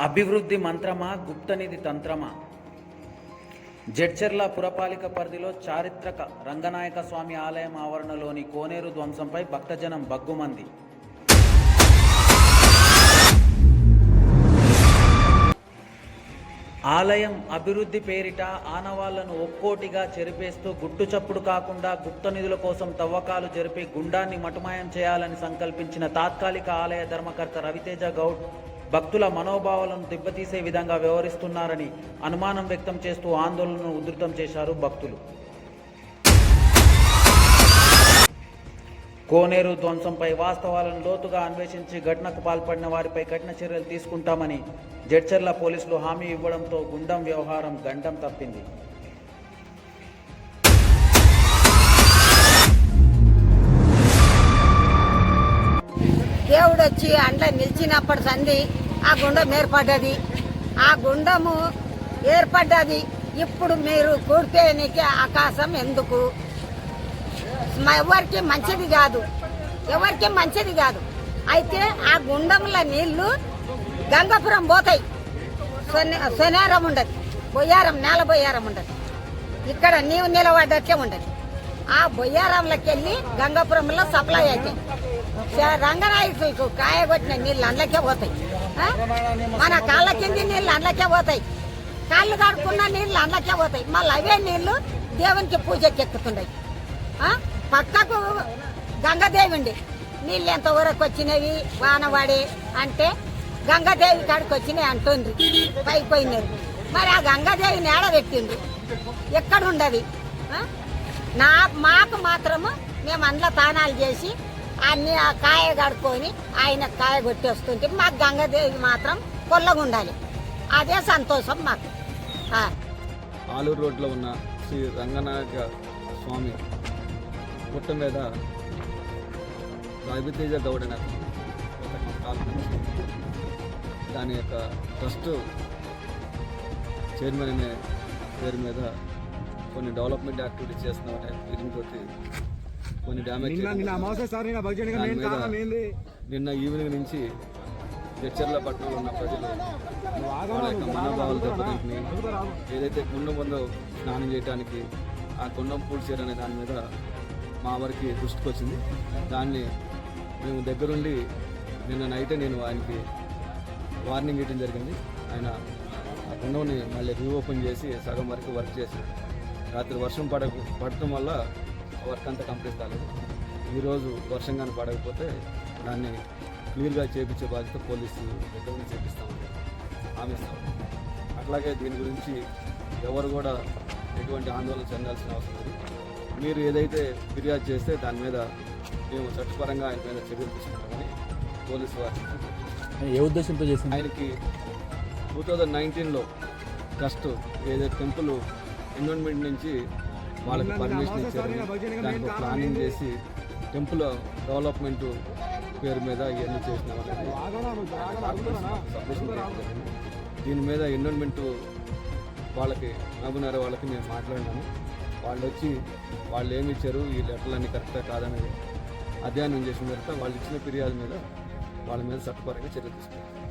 అభివృద్ధి మంత్రమా గుప్తనిధి తంత్రమా? జడ్చర్ల పురపాలిక పరిధిలో చారిత్రక రంగనాయక స్వామి ఆలయం ఆవరణలోని కోనేరు ధ్వంసంపై భక్తజనం బగ్గుమంది. ఆలయం అభివృద్ధి పేరిట ఆనవాళ్లను ఒక్కోటిగా చెరిపేస్తూ గుట్టుచప్పుడు కాకుండా గుప్త నిధుల కోసం తవ్వకాలు జరిపి గుండాన్ని మటుమాయం చేయాలని సంకల్పించిన తాత్కాలిక ఆలయ ధర్మకర్త రవితేజ గౌడ్ భక్తుల మనోభావాలను దెబ్బతీసే విధంగా వ్యవహరిస్తున్నారని అనుమానం వ్యక్తం చేస్తూ ఆందోళనను ఉధృతం చేశారు భక్తులు. కోనేరు ధ్వంసంపై వాస్తవాలను లోతుగా అన్వేషించి ఘటనకు పాల్పడిన వారిపై కఠిన చర్యలు తీసుకుంటామని జడ్చర్ల పోలీసులు హామీ ఇవ్వడంతో గుండం వ్యవహారం గండం తప్పింది. దేవుడు వచ్చి అండ్ల నిలిచినప్పటి సంది ఆ గుండం ఏర్పడ్డది. ఆ గుండము ఏర్పడ్డది. ఇప్పుడు మీరు కూర్పేయనికి ఆకాశం ఎందుకు? ఎవరికి మంచిది కాదు, ఎవరికి మంచిది కాదు. అయితే ఆ గుండంలో నీళ్లు గంగాపురం పోతాయి. సొనేరం ఉండదు, బొయ్యారం నేల బొయ్యారం ఉండదు. ఇక్కడ నీవు నిలబడ్డట్లే ఉండదు. ఆ బొయ్యారంలోకి వెళ్ళి గంగాపురంలో సప్లై అవుతాయి. రంగనాయకు కాయ కొట్టిన నీళ్ళు అందులోకే పోతాయి. మన కాళ్ళ కింది నీళ్ళు అందులోకే పోతాయి. కాళ్ళు కడుక్కున్న నీళ్ళు అందులోకే పోతాయి. మళ్ళీ అవే నీళ్లు దేవునికి పూజకి ఎక్కుతున్నాయి. పక్కకు గంగాదేవి ఉండి నీళ్ళు ఎంతవరకు వచ్చినవి వానవాడి అంటే గంగాదేవి కాడికి వచ్చినాయి అంటుంది. పైపోయినారు. మరి ఆ గంగాదేవిని ఏడబెట్టిండ్రు, ఎక్కడుండదు. మాకు మాత్రము మేము అందులో తానాలు చేసి అన్ని ఆ కాయ కడుక్కొని ఆయన కాయ కొట్టి వస్తుంటే మాకు గంగాదేవి మాత్రం కొల్లగా ఉండాలి. అదే సంతోషం మాకు. ఆలూరు రోడ్లో ఉన్న శ్రీ రంగనాయక స్వామి పుట్ట మీద రవితేజ గౌడ్ అనే దాని యొక్క ట్రస్ట్ చైర్మన్ అనే పేరు మీద కొన్ని డెవలప్మెంట్ యాక్టివిటీ చేస్తున్నామనే ఫీలింగ్ తోటి కొన్ని డ్యామేజ్ నిన్న ఈవినింగ్ నుంచి జడ్చర్ల పట్టణంలో ఉన్న ప్రజలు వాళ్ళ యొక్క మనోభావాలు దెబ్బతింటున్నాయి. ఏదైతే గుండం ఉందో స్నానం చేయడానికి ఆ గుండం పూడ్చేరనే దాని మీద మా వారికి దృష్టికి వచ్చింది. దాన్ని మేము దగ్గరుండి నిన్న నైటే నేను ఆయనకి వార్నింగ్ ఇవ్వడం జరిగింది. ఆయన ఆ గుండంని మళ్ళీ రీఓపెన్ చేసి సగం వరకు వర్క్ చేసి రాత్రి వర్షం పడటం వల్ల వర్క్ అంతా కంప్లీట్ కాలేదు. ఈరోజు వర్షం కానీ పడకపోతే దాన్ని క్లియర్గా చేయించే బాధ్యత పోలీసు దగ్గర నుంచి చేపిస్తామని హామీ ఇస్తాం. అట్లాగే దీని గురించి ఎవరు కూడా ఎటువంటి ఆందోళన చెందాల్సిన అవసరం లేదు. మీరు ఏదైతే ఫిర్యాదు చేస్తే దాని మీద మేము చట్టపరంగా ఆయన మీద చర్యలు తీసుకుంటామని పోలీసు వారు ఏ ఉద్దేశంతో చేసింది. ఆయనకి 2019లో ట్రస్ట్ ఏదైతే టెంపుల్ ఎన్విరాన్మెంట్ నుంచి వాళ్ళకి పర్మిషన్ ఇచ్చారు. దానికి ప్లానింగ్ చేసి టెంపుల్ డెవలప్మెంట్ పేరు మీద ఇవన్నీ చేసినాం అనేది సబ్మిషన్ జరిగింది. దీని మీద ఎన్విరాన్మెంట్ వాళ్ళకి మహబూబ్నగర్ వాళ్ళకి మేము మాట్లాడినాము. వాళ్ళు వచ్చి వాళ్ళు ఏమి ఇచ్చారు, ఈ లెటర్లన్నీ కరెక్టా కాదనేది అధ్యయనం చేసిన తర్వాత వాళ్ళు ఇచ్చిన ఫిర్యాదు మీద వాళ్ళ మీద చట్టపరంగా చర్యలు తీసుకున్నారు.